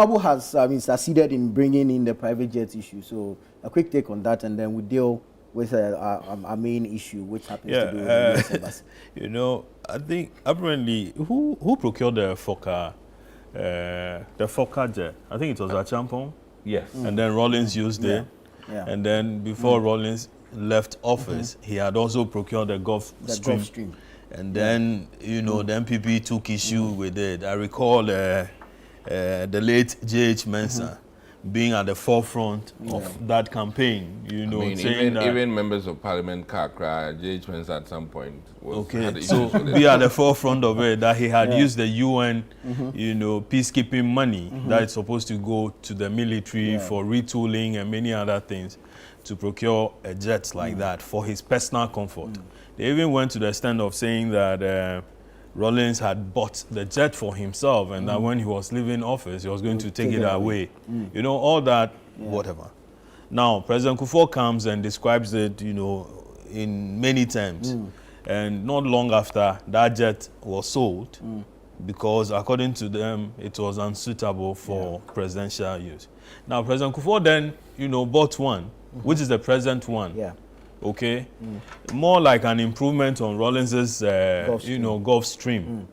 Abu has succeeded in bringing in the private jet issue. So a quick take on that, and then we deal with our main issue, which happens to do with the US embassy. You know, I think apparently who procured the Fokker jet? I think it was a Champon. Yes. And then Rawlings used it. Yeah. And then before Rawlings left office, he had also procured the Gulf Stream. And then, you know, the MPP took issue with it. I recall the late J.H. Mensah being at the forefront of that campaign, you know, saying even members of Parliament, Kakra, J.H. Mensah at some point had so be at the forefront of it, that he had used the UN, you know, peacekeeping money that is supposed to go to the military for retooling and many other things to procure a jet like that for his personal comfort. They even went to the extent of saying that Rawlings had bought the jet for himself, and that when he was leaving office, he was going to take it away. You know, all that, whatever. Now, President Kufuor comes and describes it, you know, in many terms. And not long after, that jet was sold because, according to them, it was unsuitable for presidential use. Now, President Kufuor then, you know, bought one, which is the present one. Okay, more like an improvement on Rawlings's, you know, Gulf Stream.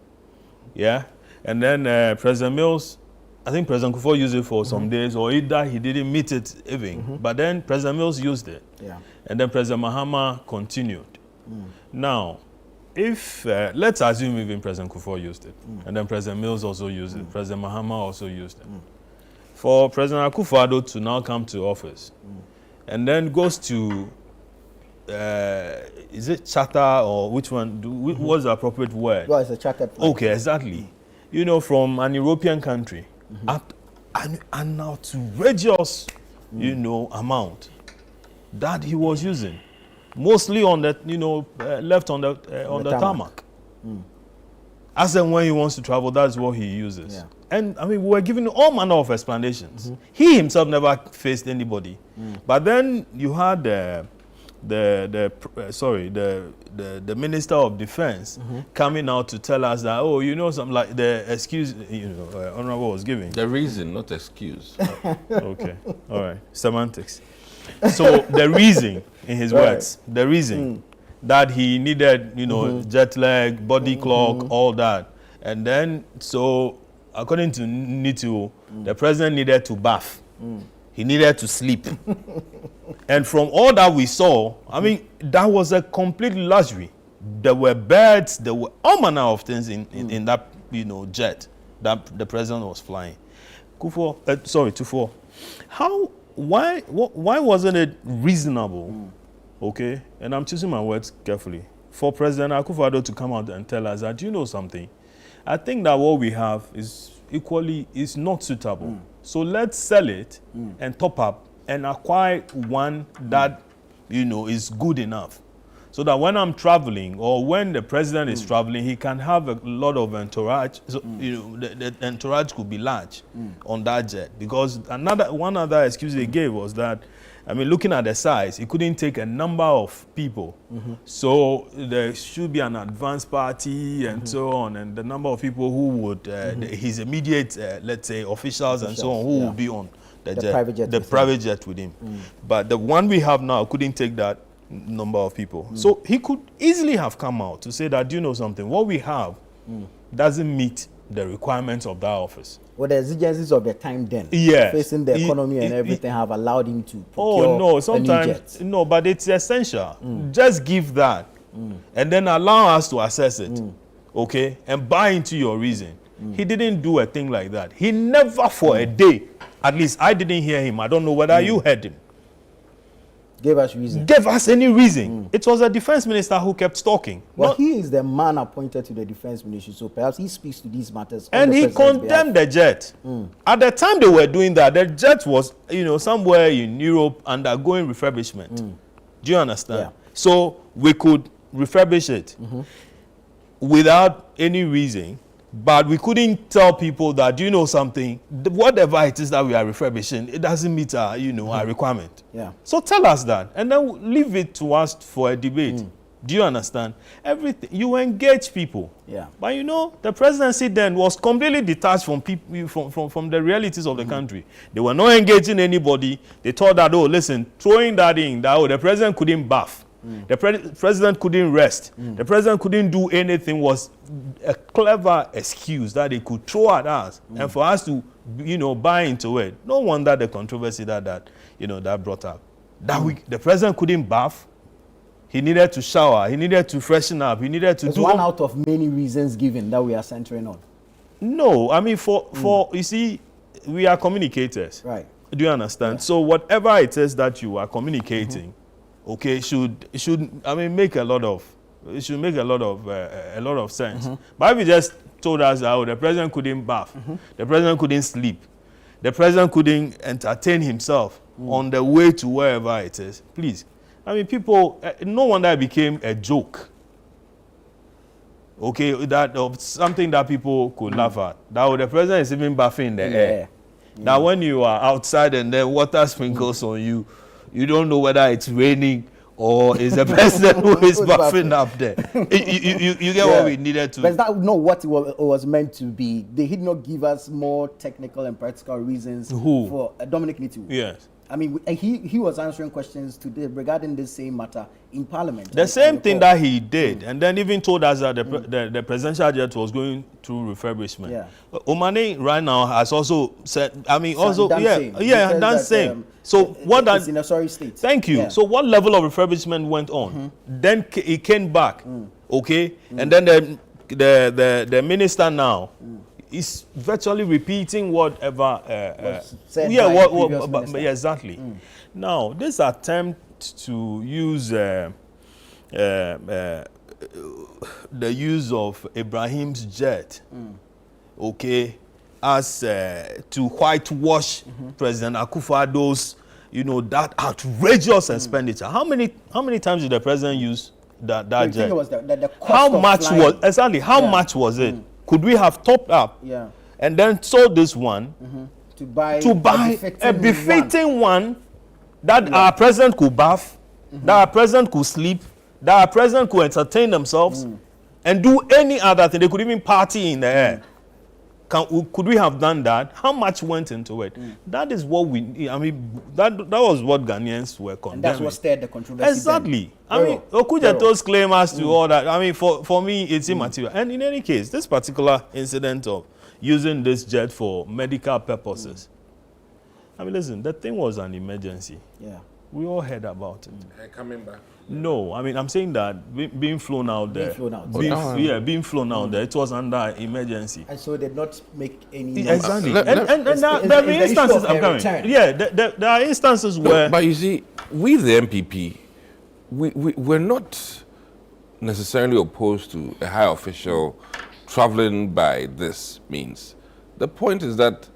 Yeah, and then President Mills, I think President Kufuor used it for some days, or either he didn't meet it even. But then President Mills used it. And then President Mahama continued. Now, if let's assume even President Kufuor used it, and then President Mills also used it, President Mahama also used it. For President Akufo-Addo to now come to office, and then goes to is it charter or which one? What's the appropriate word? Well, it's a charter. Okay, exactly. You know, from an European country, an outrageous, you know, amount that he was using, mostly on the, you know, left on the tarmac. As and when he wants to travel, that's what he uses. And I mean, we were given all manner of explanations. He himself never faced anybody, but then you had the Minister of Defense coming out to tell us that, oh, you know, something like the excuse, you know, Honorable was giving. The reason, not excuse. Okay, all right, semantics. So the reason, in his words, the reason that he needed, you know, jet lag, body clock, all that. And then, so according to Nitu, the president needed to bath. He needed to sleep. And from all that we saw, I mean, that was a complete luxury. There were beds, there were all manner of things in that, you know, jet that the president was flying. Kufuor, why wasn't it reasonable, okay, and I'm choosing my words carefully, for President Akufo-Addo to come out and tell us that, you know something, I think that what we have is not suitable. So let's sell it and top up and acquire one that, you know, is good enough. So that when I'm traveling or when the president is traveling, he can have a lot of entourage. So, you know, the entourage could be large on that jet. Because one other excuse they gave was that, I mean, looking at the size, he couldn't take a number of people. So there should be an advance party and so on, and the number of people who would, his immediate, let's say, officials and so on, who would be on the private jet with him. But the one we have now couldn't take that number of people. So he could easily have come out to say that, do you know something, what we have doesn't meet the requirements of that office. Well, the exigencies of the time then, facing the economy and everything, have allowed him to procure sometimes, no, but it's essential. Just give that and then allow us to assess it, okay, and buy into your reason. He didn't do a thing like that. He never for a day, at least I didn't hear him, I don't know whether you heard him, gave us reason. Gave us any reason. It was the defense minister who kept talking. Well, he is the man appointed to the defense ministry, so perhaps he speaks to these matters. And he condemned the jet. At the time they were doing that, the jet was, you know, somewhere in Europe undergoing refurbishment. Do you understand? So we could refurbish it without any reason. But we couldn't tell people that, do you know something, whatever it is that we are refurbishing, it doesn't meet our, you know, our requirement. So tell us that, and then leave it to us for a debate. Do you understand? Everything, you engage people. Yeah. But you know, the presidency then was completely detached from people, from the realities of the country. They were not engaging anybody. They thought that, oh, listen, throwing that in, that, oh, the president couldn't bath. The president couldn't rest. The president couldn't do anything was a clever excuse that they could throw at us and for us to, you know, buy into it. No wonder the controversy that you know, that brought up. That the president couldn't bath. He needed to shower. He needed to freshen up. He needed to It's do one out of many reasons given that we are centering on. No, I mean for you see, we are communicators. Right. Do you understand? Yeah. So whatever it is that you are communicating, okay, should I mean make a lot of sense. But if you just told us that, oh, the president couldn't bath, the president couldn't sleep, the president couldn't entertain himself on the way to wherever it is, please. I mean, people, no wonder it became a joke. Okay, that something that people could laugh at. That the president is even bathing in the air. That when you are outside and the water sprinkles on you, you don't know whether it's raining or is the president who is bathing up there. You get what we needed to. But is that not what it was meant to be? They did not give us more technical and practical reasons for Dominic Nitu. Yes. I mean, he was answering questions today regarding this same matter in Parliament. The same thing that he did, and then even told us that the presidential jet was going through refurbishment. Yeah. Omane right now has also said, I mean, also, done same. So what that it's in a sorry state. Thank you. Yeah. So what level of refurbishment went on? Then it came back, okay, and then the minister now. Is virtually repeating whatever. Exactly. Now, this attempt to use the use of Ibrahim's jet, okay, as to whitewash President Akufo-Addo's, you know, that outrageous expenditure. How many times did the president use that jet? It was the cost how of much flying. was exactly? How much was it? Could we have topped up and then sold this one to buy a befitting one that our president could bath, that our president could sleep, that our president could entertain themselves and do any other thing? They could even party in the air. Could we have done that? How much went into it? That is what we. I mean, that was what Ghanaians were condemning. And that's what stirred the controversy. Exactly. I mean, Okudjato's claim as to all that. I mean, for me, it's immaterial. And in any case, this particular incident of using this jet for medical purposes. I mean, listen, the thing was an emergency. Yeah. We all heard about it. Coming back. No, I mean, I'm saying that being flown out there. Being flown out there. It was under emergency. And so they did not make any. Exactly. And there are instances. I'm coming. Yeah, there are instances where. But you see, with the MPP, we're not necessarily opposed to a high official traveling by this means. The point is that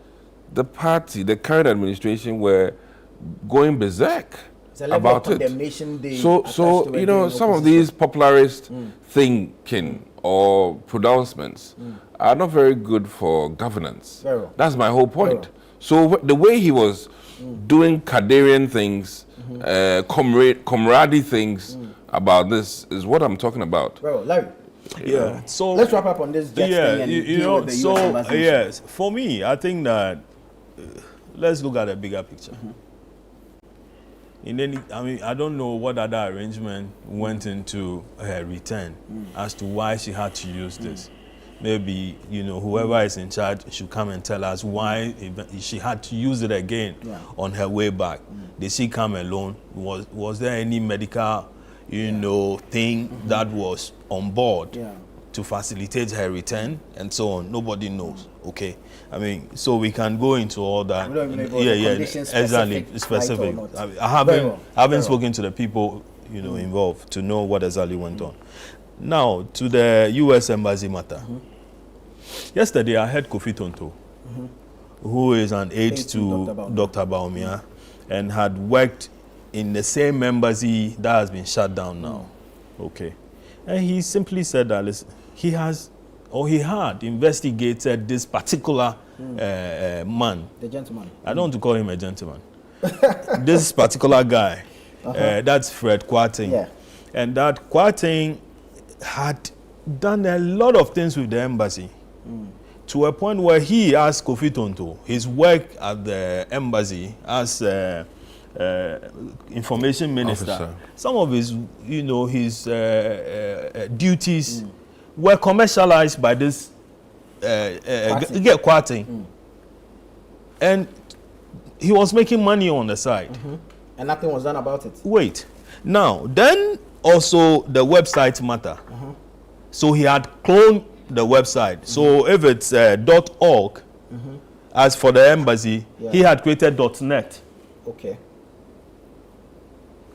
the party, the current administration, were going berserk about it. So you know, some of these popularist thinking or pronouncements are not very good for governance. That's my whole point. So the way he was doing Kadarian things, comradey things about this is what I'm talking about. Larry. Yeah. So let's wrap up on this. Yes. For me, I think that let's look at the bigger picture. I don't know what other arrangement went into her return as to why she had to use this. Maybe, you know, whoever is in charge should come and tell us why she had to use it again on her way back. Did she come alone? Was there any medical, you know, thing that was on board to facilitate her return and so on? Nobody knows. Okay. I mean, so we can go into all that. We don't even know specific. I haven't spoken to the people, you know, involved to know what exactly went on. Now, to the U.S. Embassy matter. Yesterday, I heard Kofi Tonto, who is an aide to Dr. Baumia, and had worked in the same embassy that has been shut down now. Okay. And he simply said that listen, he had investigated this particular man. The gentleman. I don't want to call him a gentleman. This particular guy, that's Fred Kwarteng. Yeah. And that Kwarteng had done a lot of things with the embassy to a point where he asked Kofi Tonto, his work at the embassy as information minister, Officer. some of his, his duties were commercialized by this Kwarteng. And he was making money on the side. And nothing was done about it. Wait. Now, then also the website matter. So he had cloned the website. So if it's .org, as for the embassy, he had created .net. Okay.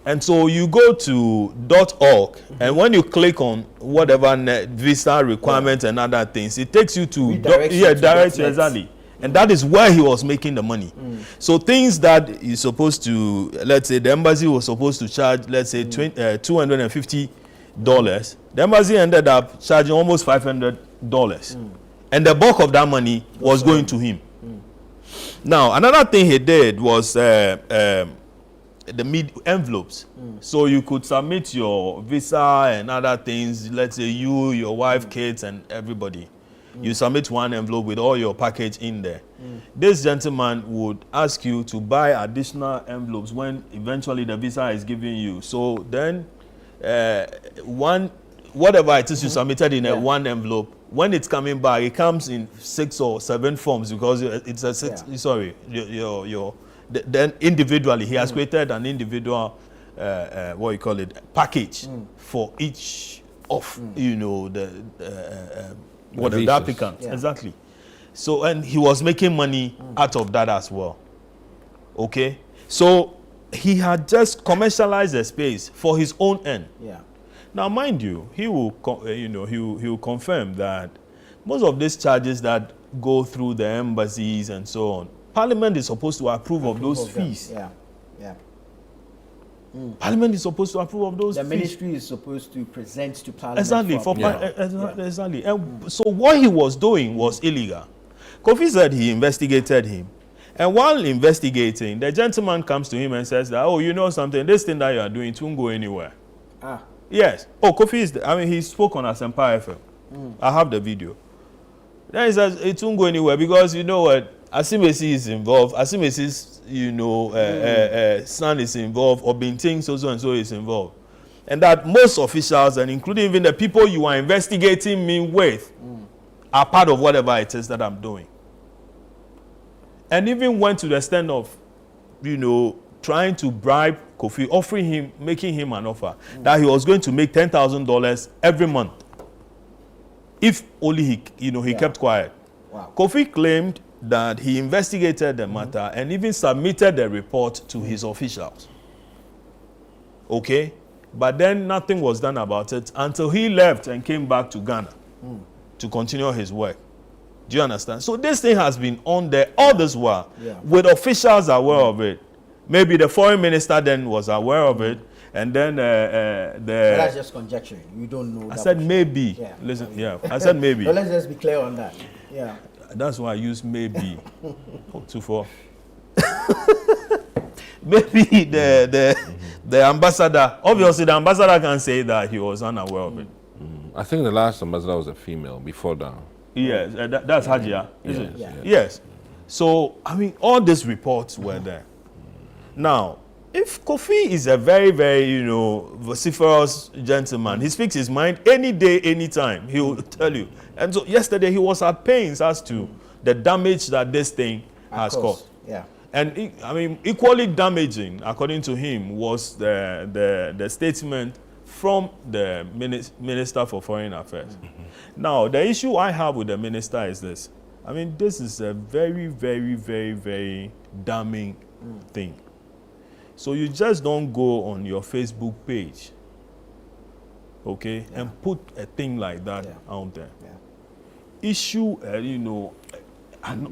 And so you go to .org, and when you click on whatever visa requirements and other things, it takes you to direct you exactly. And that is where he was making the money. So things that you're supposed to, let's say the embassy was supposed to charge, let's say $250. The embassy ended up charging almost $500. And the bulk of that money was going to him. Now, another thing he did was the envelopes. So you could submit your visa and other things, let's say you, your wife, kids, and everybody. You submit one envelope with all your package in there. This gentleman would ask you to buy additional envelopes when eventually the visa is given you. So then whatever it is you submitted in one envelope, when it's coming back, it comes in 6 or 7 forms because it's a then individually he has created an individual package for each of the applicant. Exactly. So, and he was making money out of that as well. Okay, so he had just commercialized the space for his own end. Now, mind you, he will he will confirm that most of these charges that go through the embassies and so on, Parliament is supposed to approve of those fees. Parliament is supposed to approve of those fees. The ministry is supposed to present to Parliament. Exactly. And so what he was doing was illegal. Kofi said he investigated him. And while investigating, the gentleman comes to him and says that, oh, you know something, this thing that you are doing, it won't go anywhere. Yes. Oh, Kofi he spoke on Asempa FM. I have the video. Then he says it won't go anywhere because you know what? Asimesi is involved. Asimesi's, son is involved, or Binting so and so is involved. And that most officials, and including even the people you are investigating me with, are part of whatever it is that I'm doing. And even went to the extent of, trying to bribe Kofi, making him an offer that he was going to make $10,000 every month if only he kept quiet. Wow. Kofi claimed that he investigated the matter and even submitted the report to his officials. Okay? But then nothing was done about it until he left and came back to Ghana to continue his work. Do you understand? So this thing has been on there all this while, with officials aware of it. Maybe the foreign minister then was aware of it, and then But that's just conjecture. You don't know. I said maybe. Listen, I said maybe. So let's just be clear on that. That's why I use maybe. 2-4. Maybe the ambassador. Obviously, the ambassador can say that he was unaware of it. I think the last ambassador was a female before that. Yes, that's Hajia, is it? Yeah. Yes. So, all these reports were there. Now, if Kofi is a very, very, vociferous gentleman, he speaks his mind any day, any time, he will tell you. And so yesterday he was at pains as to the damage that this thing has caused. And equally damaging, according to him, was the statement from the Minister for Foreign Affairs. Now, the issue I have with the minister is this. This is a very, very, very, very damning thing. So you just don't go on your Facebook page, okay, and put a thing like that out there. Issue, an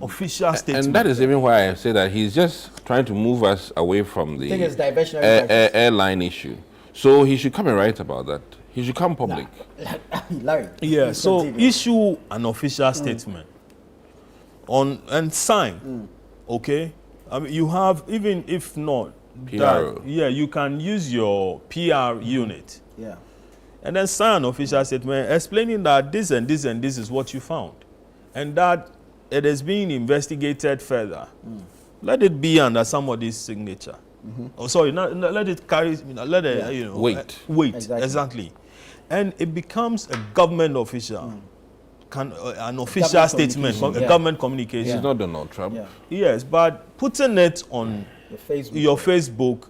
official statement. And that is even why I say that he's just trying to move us away from the airline issue. So he should come and write about that. He should come public. Larry. So continue. Issue an official statement and sign, okay? You have, even if not, PRO. you can use your PR unit Yeah. And then sign an official statement explaining that this and this and this is what you found, and that it is being investigated further. Let it be under somebody's signature. Oh, sorry, let it carry. Let it, wait. Exactly. And it becomes a government official, an official statement, a government communication. It's not Donald Trump. Yeah. Yes, but putting it on your Facebook.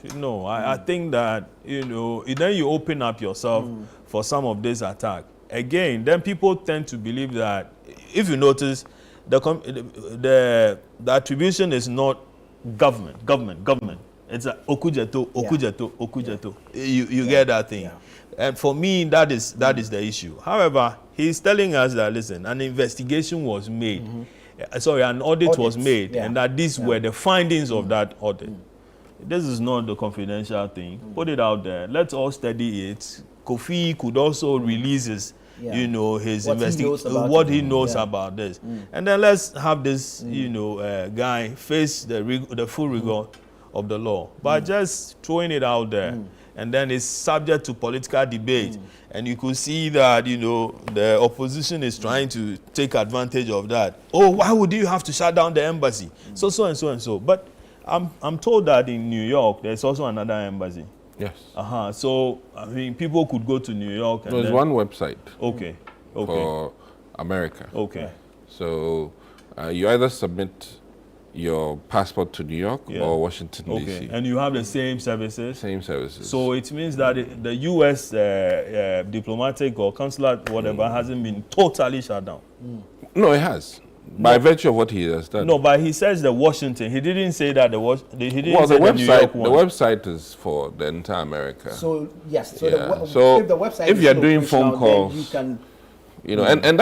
I think that, then you open up yourself for some of this attack. Again, then people tend to believe that, if you notice, the attribution is not government. It's a okujeto. You get that thing. Yeah. And for me, that is the issue. However, he's telling us that, listen, an investigation was made. An audit was made, and that these were the findings of that audit. This is not the confidential thing. Put it out there. Let's all study it. Kofi could also release his, his investigation, what he knows about this. And then let's have this, guy face the full rigor of the law. But just throwing it out there, and then it's subject to political debate. And you could see that, the opposition is trying to take advantage of that. Oh, why would you have to shut down the embassy? So and so. But I'm told that in New York there's also another embassy. Yes. So I mean, people could go to New York. And there's one website. Okay. For America. Okay. So you either submit your passport to New York or Washington D.C. And you have the same services. Same services. So it means that the U.S. diplomatic or consular whatever hasn't been totally shut down. No, it has. By virtue of what he has done. No, but he says the Washington. He didn't say that the New website. York one. The website is for the entire America. So yes. So, so if the website if you're doing phone calls, you can. And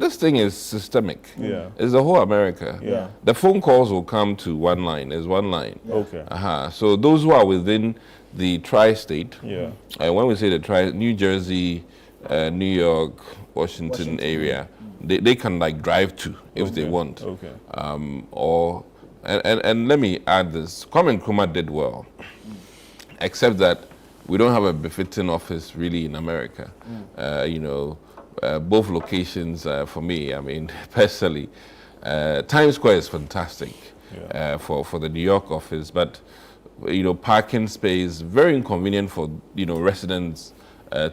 this thing is systemic. Yeah. It's the whole America. Yeah. The phone calls will come to one line. There's one line. Yeah. Okay. So those who are within the tri-state. Yeah. And when we say the New Jersey, New York, Washington area. They can drive to if they want. Okay. And let me add this. Kwame Nkrumah did well, except that we don't have a befitting office really in America. Both locations for me. I mean, personally, Times Square is fantastic for the New York office, but parking space very inconvenient for residents.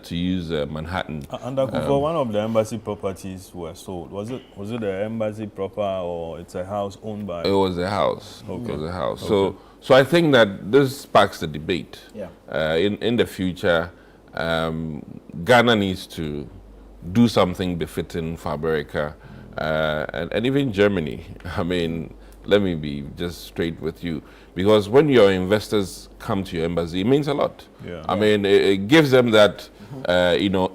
To use Manhattan. And Akufo, one of the embassy properties were sold. Was it the embassy proper, or it's a house owned by? It was a house. Okay. It was a house. Okay. So I think that this sparks the debate. Yeah. In the future, Ghana needs to do something befitting for America, and even Germany. I mean, let me be just straight with you. Because when your investors come to your embassy, it means a lot. Yeah. I mean, it gives them that,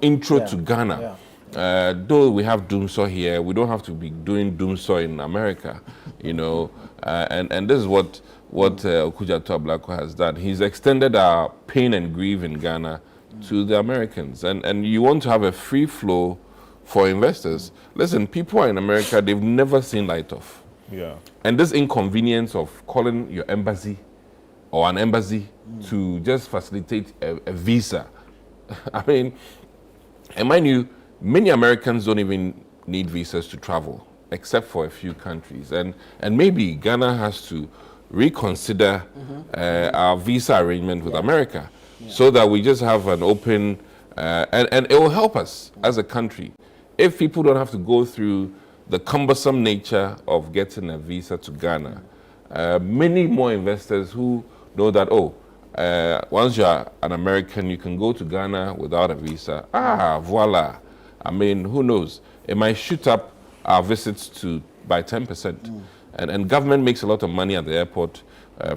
intro to Ghana. Yeah. Though we have Doomsaw here, we don't have to be doing Doomsaw in America, and this is what Akufo-Addo has done. He's extended our pain and grief in Ghana to the Americans. And you want to have a free flow for investors. Listen, people are in America, they've never seen light off. Yeah. And this inconvenience of calling your embassy or an embassy to just facilitate a visa. I mean, and mind you, many Americans don't even need visas to travel, except for a few countries. And maybe Ghana has to reconsider our visa arrangement with America so that we just have an open, and it will help us as a country. If people don't have to go through the cumbersome nature of getting a visa to Ghana, many more investors who know that, once you're an American, you can go to Ghana without a visa. Voila. I mean, who knows? It might shoot up our visits by 10%. And government makes a lot of money at the airport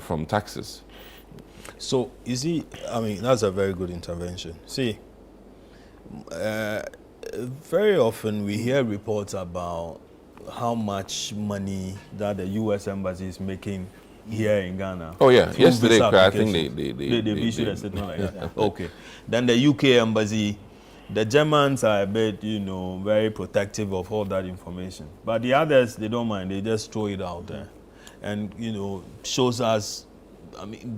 from taxes. So, you see, I mean, that's a very good intervention. See, very often we hear reports about how much money that the U.S. embassy is making here in Ghana. Oh yeah, yesterday I think they've issued a statement like that. Okay, then the UK embassy, the Germans are a bit, very protective of all that information. But the others, they don't mind. They just throw it out there, and shows us. I mean,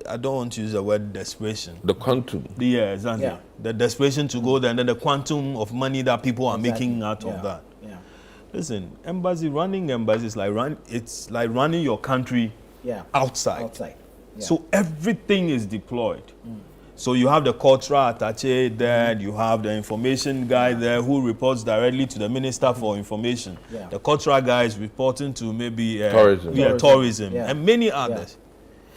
I don't want to use the word desperation. The quantum. Yeah, exactly. Yeah. The desperation to go there, and then the quantum of money that people are making out Yeah. of that. Yeah. Listen, running embassies it's like running your country Yeah. outside. Yeah. So everything is deployed. So you have the cultural attaché there, you have the information guy there who reports directly to the Minister for Information. Yeah. The cultural guy is reporting to maybe Tourism. tourism Yeah. and many others.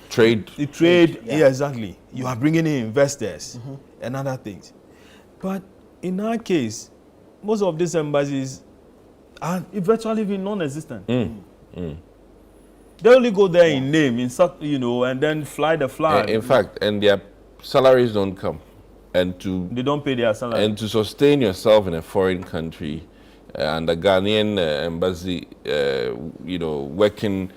Trade. The trade, Yeah. yeah, exactly. You are bringing in investors and other things. But in our case, most of these embassies are virtually even non-existent. They only go there in name, and then fly the flag. In fact, and their salaries don't come. And They don't pay their salary. to sustain yourself in a foreign country, and the Ghanaian embassy, working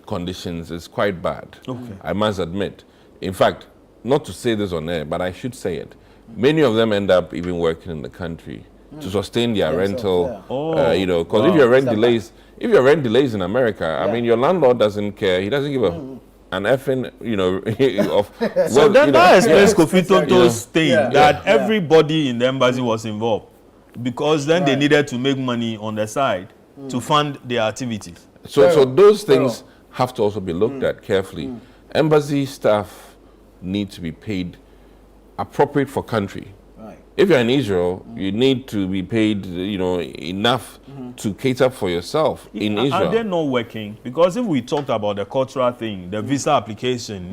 conditions is quite bad. Okay. I must admit. In fact, not to say this on air, but I should say it. Many of them end up even working in the country to sustain their rental. Because if your rent delays in America, I mean, your landlord doesn't care. He doesn't give an effing, of. So then that explains Kofi Exactly. Tonto's thing Yeah. that Yeah. everybody in the embassy was involved, because then they Right. needed to make money on the side to fund their activities. So those things have to also be looked at carefully. Embassy staff need to be paid appropriate for country. Right. If you're in Israel, you need to be paid, enough to cater for yourself in Are they Israel. not working? Because if we talked about the cultural thing, the visa application,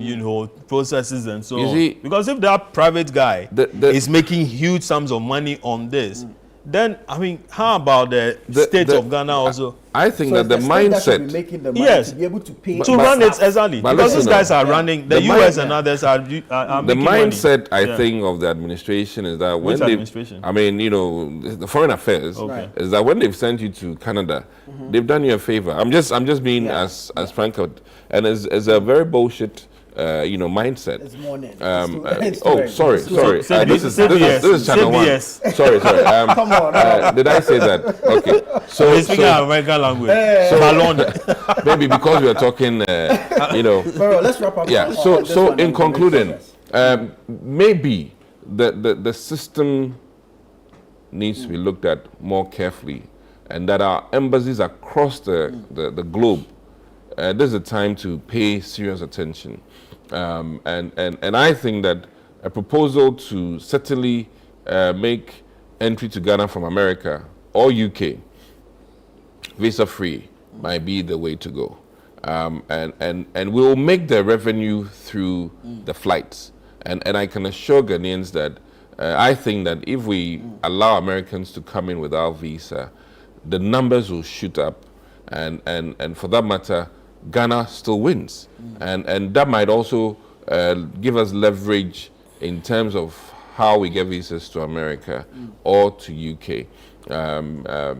processes and so You on. see, Because if that private guy the- is making huge sums of money on this, then, I mean, how about the state of Ghana also? I think So that it's the state that should be mindset. making the money Yes. to be able to pay. To run it exactly. but Because these listen guys now. are running, the The US mind- and others are The making money. mindset, I Yeah. think, of the administration is that when Which they, administration? I mean, the foreign affairs, Okay. is that when they've sent you to Canada, they've done you a favor. I'm just being as frank, and it's a very bullshit, mindset. This morning. Sorry. This is Channel One. CBS. Sorry. Come on. Did I say that? Okay. So, We're speaking American language. Ballon. maybe because we are talking, Bro, let's wrap up. yeah. on So this one in and concluding, process. maybe the system needs to be looked at more carefully, and that our embassies across the globe, this is a time to pay serious attention, and I think that a proposal to certainly make entry to Ghana from America or UK visa free might be the way to go, and we'll make the revenue through the flights, and I can assure Ghanaians that I think that if we allow Americans to come in without visa, the numbers will shoot up, and for that matter, Ghana still wins, and that might also give us leverage in terms of how we get visas to America or to UK,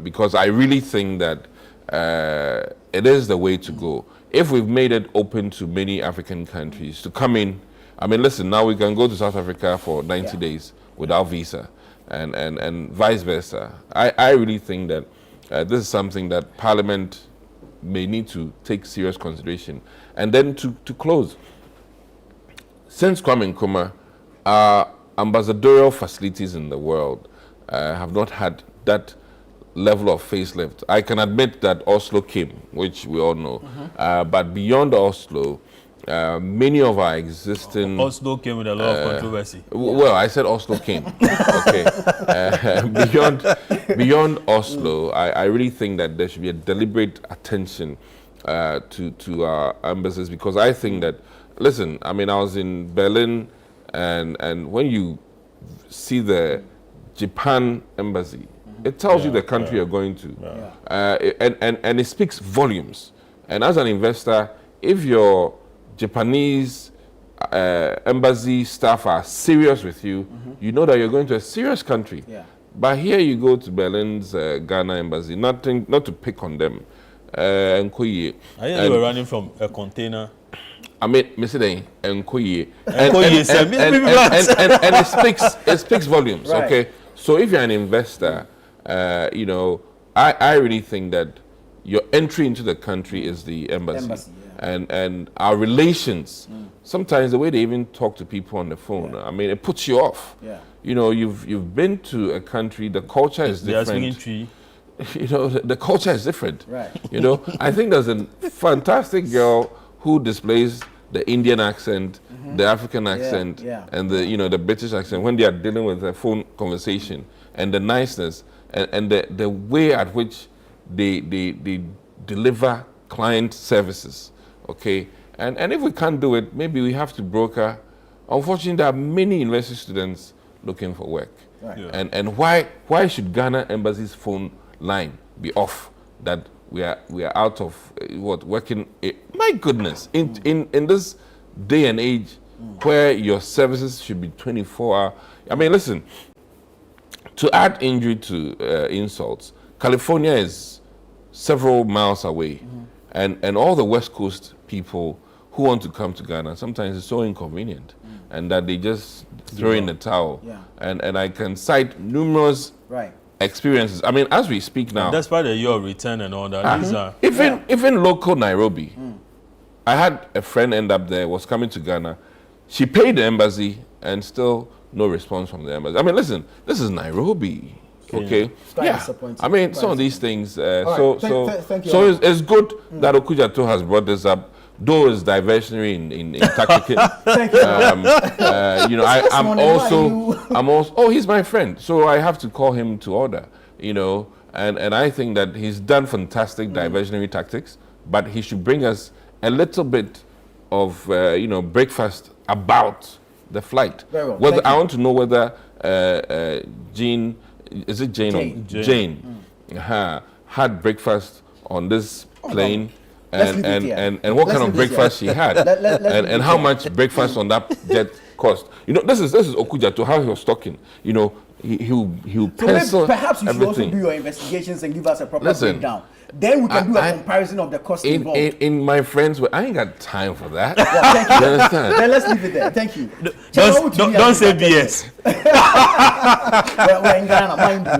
because I really think that it is the way to go. If we've made it open to many African countries to come in, I mean, listen, now we can go to South Africa for 90 days without visa, and vice versa. I really think that this is something that Parliament may need to take serious consideration. And then to close, since Kwame Nkrumah, our ambassadorial facilities in the world have not had that level of facelift. I can admit that Oslo came, which we all know, but beyond Oslo, many of our existing... Oslo came with a lot of controversy. Well, I said Oslo came. Okay. Beyond Oslo, I really think that there should be a deliberate attention to our embassies, because I think that, listen, I mean, I was in Berlin, and when you see the Japan embassy, it tells you the country you're going to. And it speaks volumes. And as an investor, if your Japanese embassy staff are serious with you, you know that you're going to a serious country. But here you go to Berlin's Ghana embassy, not to pick on them. Nkoye. I think you were running from a container. I mean, Mr. Day, Nkoye. And And it speaks volumes, Right. okay? So if you're an investor, I really think that your entry into the country is the embassy. Yeah. And our relations, sometimes the way they even talk to people on the phone, I mean, it puts you off. Yeah. You know, you've been to a country, the culture is different. You know, the culture is different. Right. You know, I think there's a fantastic girl who displays the Indian accent, the African accent, and the British accent when they are dealing with a phone conversation, and the niceness and the way at which they deliver client services. Okay, and if we can't do it, maybe we have to broker. Unfortunately, there are many university students looking for work. Right. Yeah. And why should Ghana Embassy's phone line be off? That we are out of working. My goodness, in this day and age where your services should be 24-hour. I mean, listen. To add injury to insults, California is several miles away, and all the West Coast people who want to come to Ghana, sometimes it's so inconvenient, and that they just throw in the towel. Yeah. And I can cite numerous experiences. I mean, as we speak now, that's why the year of return and all that. These are even local Nairobi. I had a friend end up there, was coming to Ghana. She paid the embassy and still no response from the embassy. I mean, listen, this is Nairobi. Okay. Yeah. I mean, some of these things. Thank you. So it's good that Akufo-Addo has brought this up. Though it's diversionary in tactics. Thank you. You know, I'm also. Oh, he's my friend, so I have to call him to order. You know, and I think that he's done fantastic diversionary tactics, but he should bring us a little bit of breakfast about the flight. Very well. Whether I want to know whether Jane, is it Jane? Jane. Jane had breakfast on this plane. And what kind of breakfast she had, and how much breakfast on that jet cost. You know, this is Akufo-Addo, how he was talking. You know, he'll pencil perhaps you should everything. also do your investigations and give us a proper breakdown. Then we can do a comparison of the cost involved. In my friends, I ain't got time for that. Well, thank you. You understand? Then let's leave it there. Thank you. Don't say BS. We're in Ghana, mind you.